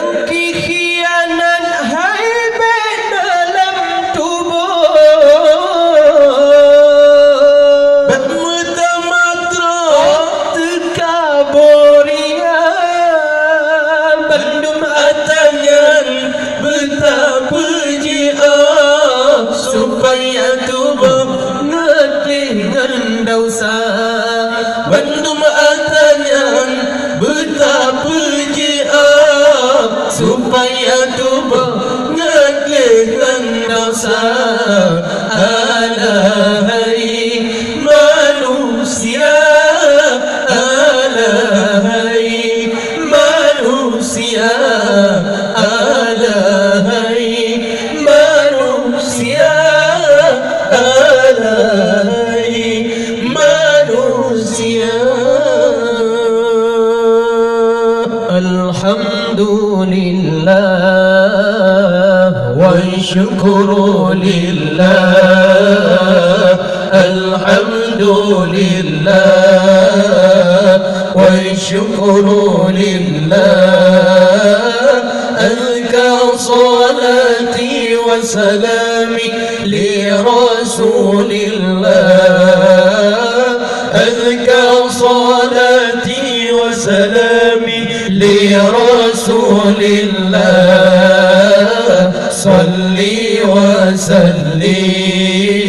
yang khianat haibet dalam tubuh bermata-matra tekaboria bandum atanyan betapa jia supaya tubuh dengan dosa bandum atanyan betapa jia supaya tubuh dengan dosa. Alahai manusia, alahai manusia, alahai manusia, alahai manusia. Alhamdulillah wa syukru lillah. Alhamdulillah wa syukru lillah. Azka salati wa salami li rasulillah. Azka salati wa salami li rasulillah. Salli wa sallim